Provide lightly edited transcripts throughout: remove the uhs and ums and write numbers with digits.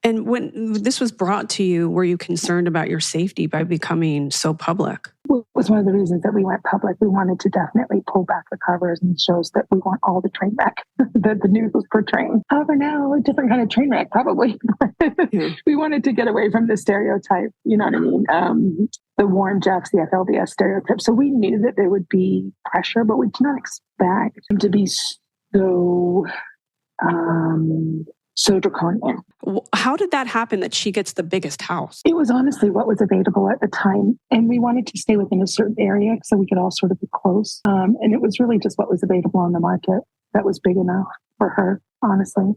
And when this was brought to you, were you concerned about your safety by becoming so public? Well, it was one of the reasons that we went public. We wanted to definitely pull back the covers and shows that we weren't all the train wreck that the news was portraying. However, now a different kind of train wreck, probably. Yeah. We wanted to get away from the stereotype, you know what I mean? The Warren Jeffs, the FLDS stereotype. So we knew that there would be pressure, but we did not expect them to be so draconian. How did that happen that she gets the biggest house? It was honestly what was available at the time. And we wanted to stay within a certain area so we could all sort of be close. And it was really just what was available on the market that was big enough for her, honestly.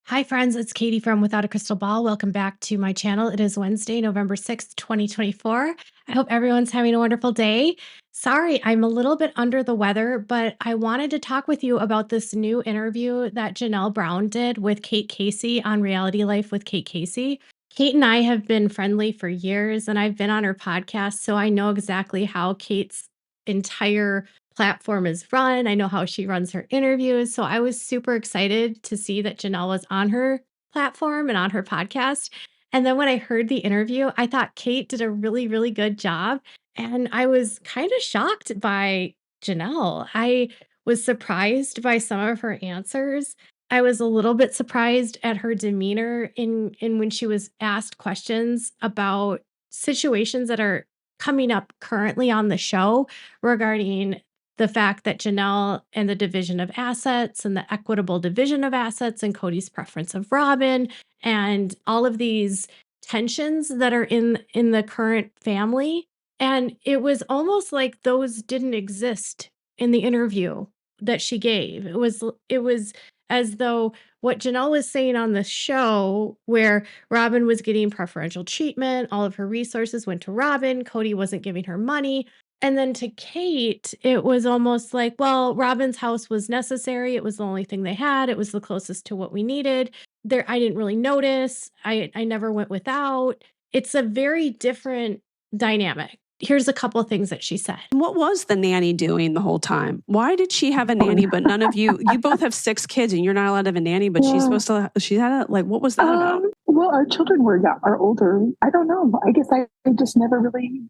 Hi friends, it's Kody from Without a Crystal Ball. Welcome back to my channel. It is Wednesday, November 6th, 2024. I hope everyone's having a wonderful day. Sorry, I'm a little bit under the weather, but I wanted to talk with you about this new interview that Janelle Brown did with Kate Casey on Reality Life with Kate Casey. Kate and I have been friendly for years, and I've been on her podcast, so I know exactly how Kate's entire platform is run. I know how she runs her interviews. So I was super excited to see that Janelle was on her platform and on her podcast. And then when I heard the interview, I thought Kate did a really, really good job. And I was kind of shocked by Janelle. I was surprised by some of her answers. I was a little bit surprised at her demeanor in when she was asked questions about situations that are coming up currently on the show regarding the fact that Janelle and the division of assets and the equitable division of assets and Kody's preference of Robyn and all of these tensions that are in the current family. And it was almost like those didn't exist in the interview that she gave. It was as though what Janelle was saying on the show, where Robyn was getting preferential treatment, all of her resources went to Robyn, Kody wasn't giving her money. And then to Kate, it was almost like, well, Robyn's house was necessary. It was the only thing they had. It was the closest to what we needed. I didn't really notice. I never went without. It's a very different dynamic. Here's a couple of things that she said. What was the nanny doing the whole time? Why did she have a nanny, but none of you both have 6 kids and you're not allowed to have a nanny, but she's supposed to, she had a, like, what was that about? Well, our children are older. I don't know. I guess I just never really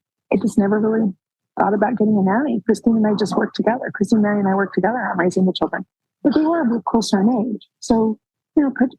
thought about getting a nanny. Christine and I just worked together. Christine, Meri, and I worked together on raising the children. But they were closer in age. So,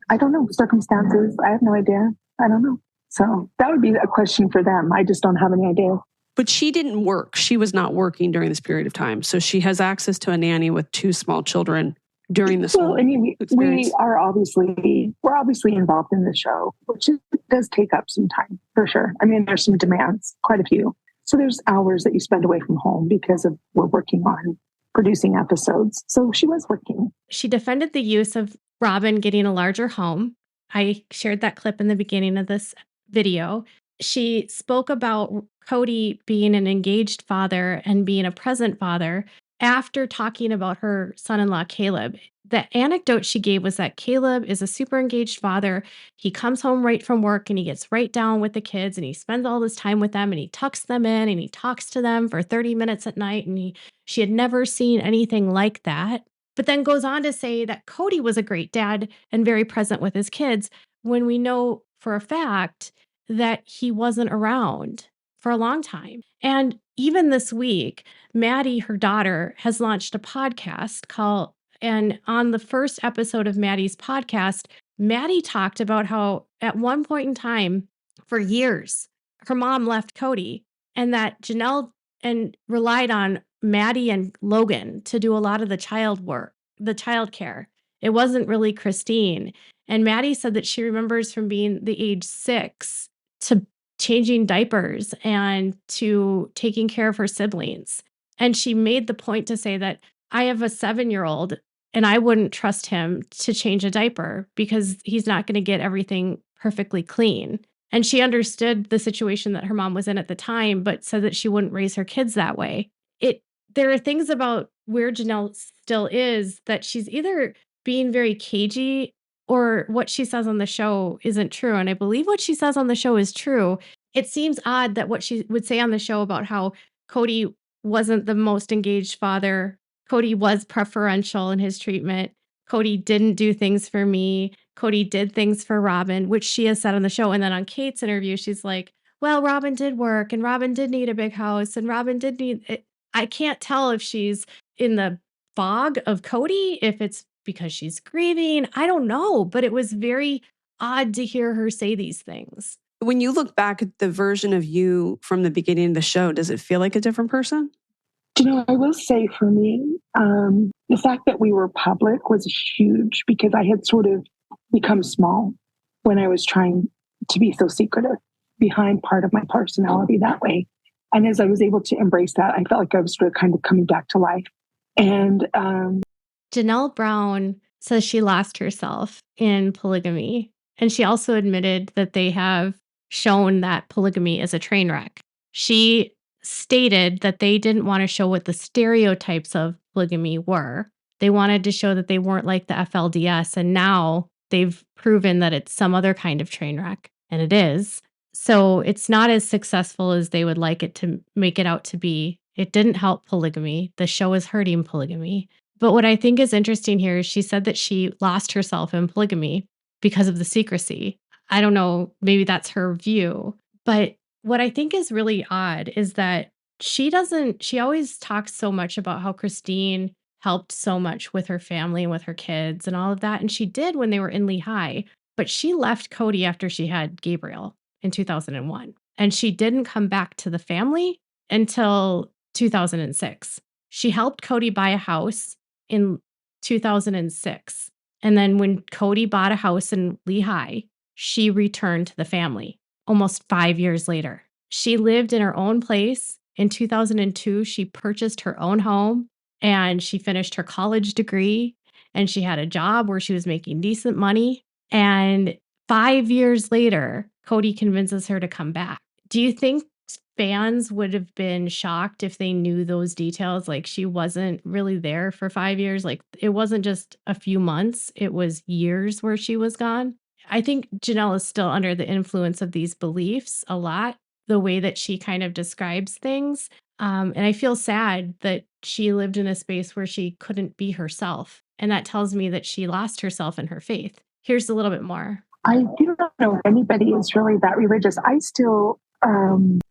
I don't know. Circumstances, I have no idea. I don't know. So that would be a question for them. I just don't have any idea. But she didn't work. She was not working during this period of time. So she has access to a nanny with 2 small children during this whole experience. We're obviously involved in the show, which does take up some time, for sure. I mean, there's some demands, quite a few. So there's hours that you spend away from home because we're working on producing episodes. So she was working. She defended the use of Robyn getting a larger home. I shared that clip in the beginning of this video. She spoke about Kody being an engaged father and being a present father after talking about her son-in-law, Caleb. The anecdote she gave was that Caleb is a super engaged father. He comes home right from work and he gets right down with the kids and he spends all this time with them and he tucks them in and he talks to them for 30 minutes at night. And she had never seen anything like that. But then goes on to say that Kody was a great dad and very present with his kids when we know for a fact that he wasn't around for a long time. And even this week, Maddie, her daughter, has launched a podcast and on the first episode of Maddie's podcast, Maddie talked about how at one point in time, for years, her mom left Kody and that Janelle relied on Maddie and Logan to do a lot of the child care. It wasn't really Christine. And Maddie said that she remembers from being the age 6 to changing diapers and to taking care of her siblings. And she made the point to say that I have a 7-year-old and I wouldn't trust him to change a diaper because he's not going to get everything perfectly clean. And she understood the situation that her mom was in at the time, but said that she wouldn't raise her kids that way. There are things about where Janelle still is that she's either being very cagey or what she says on the show isn't true. And I believe what she says on the show is true. It seems odd that what she would say on the show about how Kody wasn't the most engaged father, Kody was preferential in his treatment, Kody didn't do things for me, Kody did things for Robyn, which she has said on the show. And then on Kate's interview, she's like, well, Robyn did work and Robyn did need a big house and Robyn did need it. I can't tell if she's in the fog of Kody, if it's because she's grieving. I don't know, but it was very odd to hear her say these things. When you look back at the version of you from the beginning of the show, does it feel like a different person? I will say for me, the fact that we were public was huge because I had sort of become small when I was trying to be so secretive behind part of my personality that way. And as I was able to embrace that, I felt like I was sort of kind of coming back to life. And Janelle Brown says she lost herself in polygamy. And she also admitted that they have shown that polygamy is a train wreck. She stated that they didn't want to show what the stereotypes of polygamy were. They wanted to show that they weren't like the FLDS. And now they've proven that it's some other kind of train wreck. And it is. So it's not as successful as they would like it to make it out to be. It didn't help polygamy. The show is hurting polygamy. But what I think is interesting here is she said that she lost herself in polygamy because of the secrecy. I don't know, maybe that's her view. But what I think is really odd is that she always talks so much about how Christine helped so much with her family and with her kids and all of that. And she did when they were in Lehigh. But she left Kody after she had Gabriel in 2001. And she didn't come back to the family until 2006. She helped Kody buy a house in 2006. And then when Kody bought a house in Lehigh, she returned to the family almost 5 years later. She lived in her own place. In 2002, she purchased her own home and she finished her college degree and she had a job where she was making decent money. And 5 years later, Kody convinces her to come back. Do you think fans would have been shocked if they knew those details? Like she wasn't really there for 5 years. Like it wasn't just a few months. It was years where she was gone. I think Janelle is still under the influence of these beliefs a lot, the way that she kind of describes things. And I feel sad that she lived in a space where she couldn't be herself. And that tells me that she lost herself in her faith. Here's a little bit more. I do not know if anybody is really that religious. I still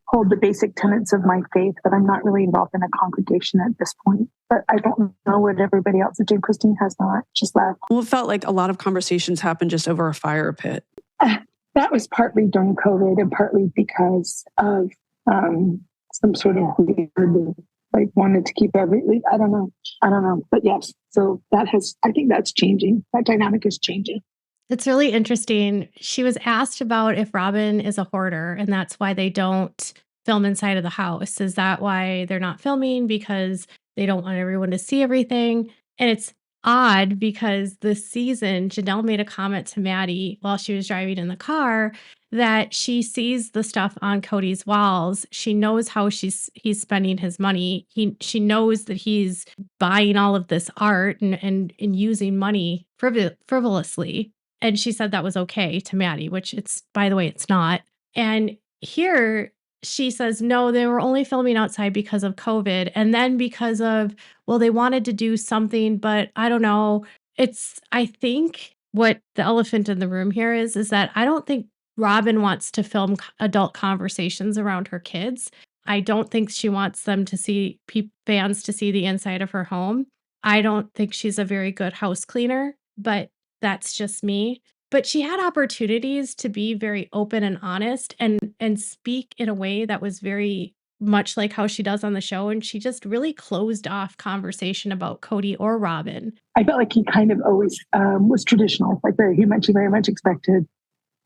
hold the basic tenets of my faith, but I'm not really involved in a congregation at this point. But I don't know what everybody else is doing. Christine has not. She's left. Well, it felt like a lot of conversations happened just over a fire pit. That was partly during COVID and partly because of some sort of weird, like wanted to keep everything. I don't know. But yes, so I think that's changing. That dynamic is changing. It's really interesting. She was asked about if Robyn is a hoarder, and that's why they don't film inside of the house. Is that why they're not filming? Because they don't want everyone to see everything. And it's odd because this season, Janelle made a comment to Maddie while she was driving in the car that she sees the stuff on Kody's walls. She knows how he's spending his money. She knows that he's buying all of this art and using money frivolously. And she said that was okay to Maddie, which by the way, it's not. And here she says, no, they were only filming outside because of COVID. And then because of, well, they wanted to do something, but I don't know. I think what the elephant in the room here is that I don't think Robyn wants to film adult conversations around her kids. I don't think she wants them to see fans to see the inside of her home. I don't think she's a very good house cleaner, but that's just me. But she had opportunities to be very open and honest and speak in a way that was very much like how she does on the show. And she just really closed off conversation about Kody or Robyn. I felt like he kind of always was traditional, like he very much expected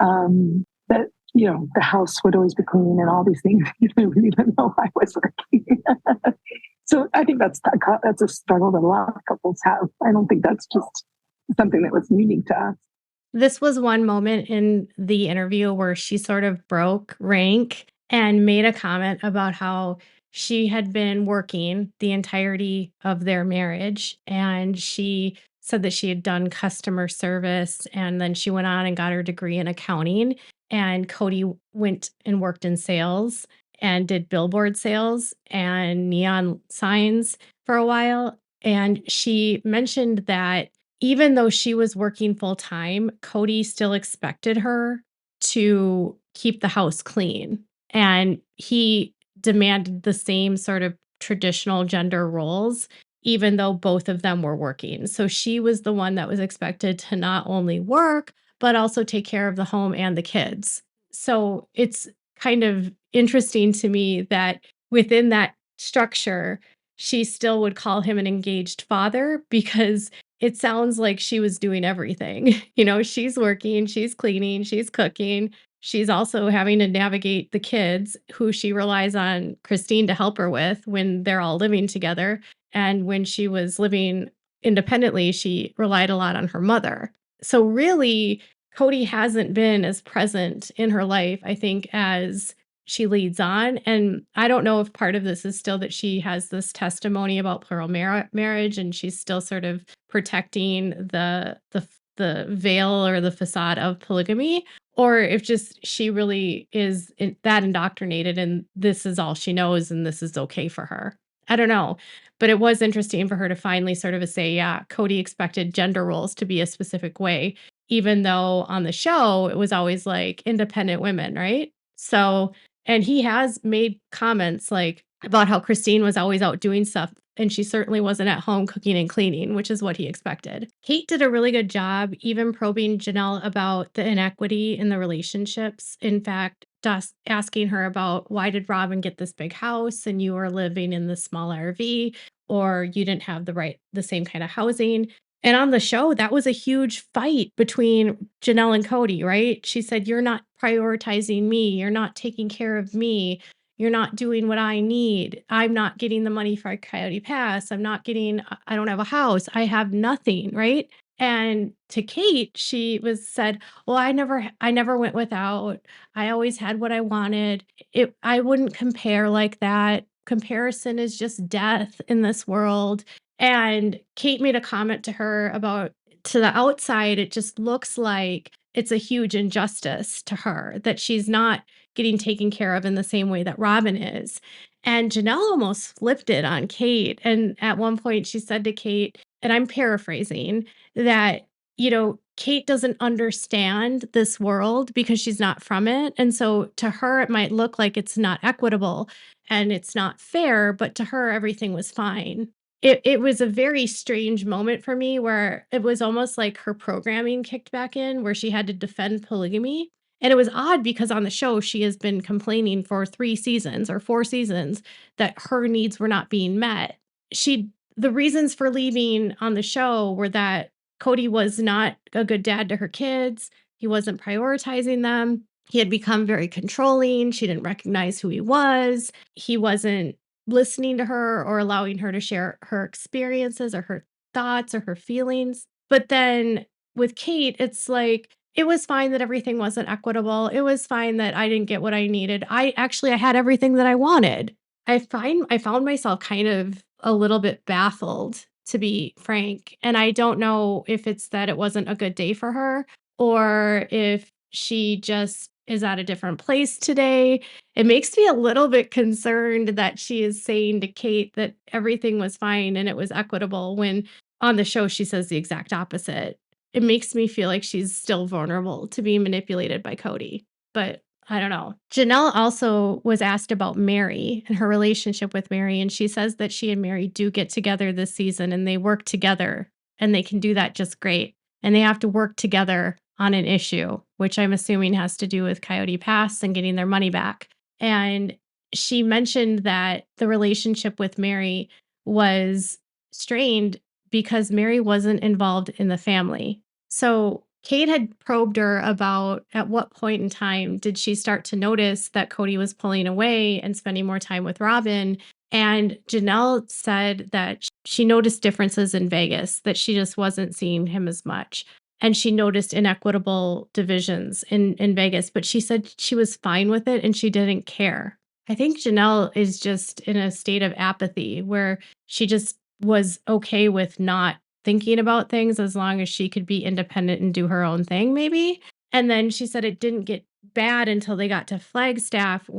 that, the house would always be clean and all these things. I really didn't know I was working. So I think that's a struggle that a lot of couples have. I don't think that's just something that was unique to us. This was one moment in the interview where she sort of broke rank and made a comment about how she had been working the entirety of their marriage. And she said that she had done customer service. And then she went on and got her degree in accounting. And Kody went and worked in sales and did billboard sales and neon signs for a while. And she mentioned that even though she was working full time, Kody still expected her to keep the house clean. And he demanded the same sort of traditional gender roles, even though both of them were working. So she was the one that was expected to not only work, but also take care of the home and the kids. So it's kind of interesting to me that within that structure, she still would call him an engaged father because it sounds like she was doing everything. She's working, she's cleaning, she's cooking. She's also having to navigate the kids who she relies on Christine to help her with when they're all living together. And when she was living independently, she relied a lot on her mother. So really, Kody hasn't been as present in her life, I think, as she leads on. And I don't know if part of this is still that she has this testimony about plural marriage and she's still sort of protecting the veil or the facade of polygamy, or if just she really is that indoctrinated and this is all she knows and this is okay for her. I don't know. But it was interesting for her to finally sort of say, yeah, Kody expected gender roles to be a specific way, even though on the show it was always like independent women, right? So, and he has made comments like about how Christine was always out doing stuff and she certainly wasn't at home cooking and cleaning, which is what he expected. Kate did a really good job even probing Janelle about the inequity in the relationships. In fact, asking her about why did Robyn get this big house and you were living in this small RV, or you didn't have the same kind of housing. And on the show, that was a huge fight between Janelle and Kody, right? She said, "You're not prioritizing me. You're not taking care of me. You're not doing what I need. I'm not getting the money for Coyote Pass. I don't have a house. I have nothing," right? And to Kate, she said, "Well, I never went without. I always had what I wanted. I wouldn't compare like that. Comparison is just death in this world." And Kate made a comment to her about, to the outside, it just looks like it's a huge injustice to her that she's not getting taken care of in the same way that Robyn is. And Janelle almost flipped it on Kate. And at one point, she said to Kate, and I'm paraphrasing, that, Kate doesn't understand this world because she's not from it. And so to her, it might look like it's not equitable and it's not fair, but to her, everything was fine. It was a very strange moment for me where it was almost like her programming kicked back in, where she had to defend polygamy. And it was odd because on the show, she has been complaining for 3 seasons or 4 seasons that her needs were not being met. The reasons for leaving on the show were that Kody was not a good dad to her kids. He wasn't prioritizing them. He had become very controlling. She didn't recognize who he was. He wasn't listening to her or allowing her to share her experiences or her thoughts or her feelings. But then with Kate, it's like, it was fine that everything wasn't equitable. It was fine that I didn't get what I needed. I had everything that I wanted. I found myself kind of a little bit baffled, to be frank. And I don't know if it's that it wasn't a good day for her or if she just is at a different place today. It makes me a little bit concerned that she is saying to Kate that everything was fine and it was equitable when on the show she says the exact opposite. It makes me feel like she's still vulnerable to being manipulated by Kody. But I don't know. Janelle also was asked about Meri and her relationship with Meri, and she says that she and Meri do get together this season and they work together and they can do that just great. And they have to work together on an issue, which I'm assuming has to do with Coyote Pass and getting their money back. And she mentioned that the relationship with Meri was strained because Meri wasn't involved in the family. So Kate had probed her about at what point in time did she start to notice that Kody was pulling away and spending more time with Robyn. And Janelle said that she noticed differences in Vegas, that she just wasn't seeing him as much. and she noticed inequitable divisions in Vegas, but she said she was fine with it and she didn't care. I think Janelle is just in a state of apathy where she just was okay with not thinking about things as long as she could be independent and do her own thing, maybe. And then she said it didn't get bad until they got to Flagstaff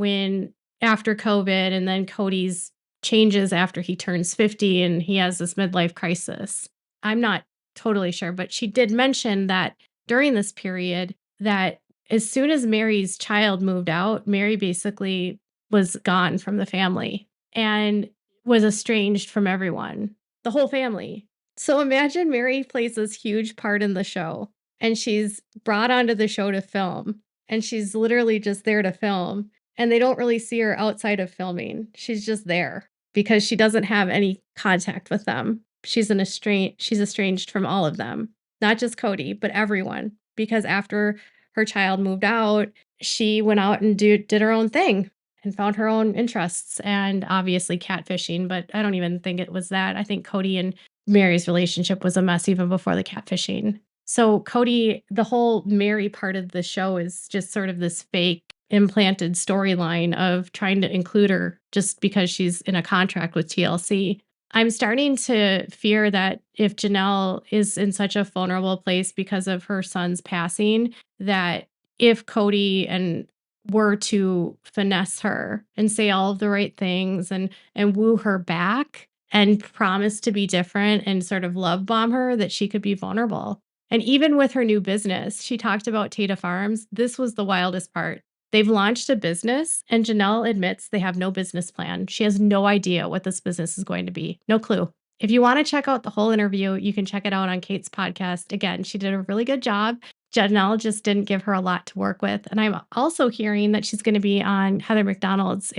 after COVID, and then Kody's changes after he turns 50 and he has this midlife crisis. I'm not totally sure, but she did mention that during this period that as soon as Meri's child moved out, Meri basically was gone from the family and was estranged from everyone, the whole family. So imagine Meri plays this huge part in the show and she's brought onto the show to film and she's literally just there to film and they don't really see her outside of filming. She's just there because she doesn't have any contact with them. She's estranged from all of them, not just Kody, but everyone, because after her child moved out, she went out and did her own thing and found her own interests and obviously catfishing, but I don't even think it was that. I think Kody and Meri's relationship was a mess even before the catfishing. So Kody, the whole Meri part of the show is just sort of this fake implanted storyline of trying to include her just because she's in a contract with TLC. I'm starting to fear that if Janelle is in such a vulnerable place because of her son's passing, that if Kody and were to finesse her and say all of the right things and woo her back and promise to be different and sort of love bomb her, that she could be vulnerable. And even with her new business, she talked about Tata Farms. This was the wildest part. They've launched a business and Janelle admits they have no business plan. She has no idea what this business is going to be. No clue. If you want to check out the whole interview, you can check it out on Kate's podcast. Again, she did a really good job. Janelle just didn't give her a lot to work with. And I'm also hearing that she's going to be on Heather McDonald's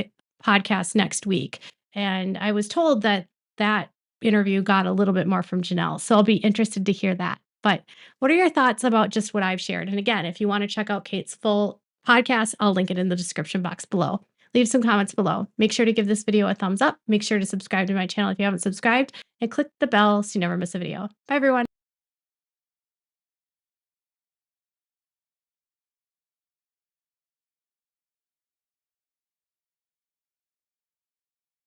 podcast next week. And I was told that interview got a little bit more from Janelle. So I'll be interested to hear that. But what are your thoughts about just what I've shared? And again, if you want to check out Kate's full podcast, I'll link it in the description box below. Leave some comments below. Make sure to give this video a thumbs up. Make sure to subscribe to my channel if you haven't subscribed and click the bell so you never miss a video. Bye, everyone.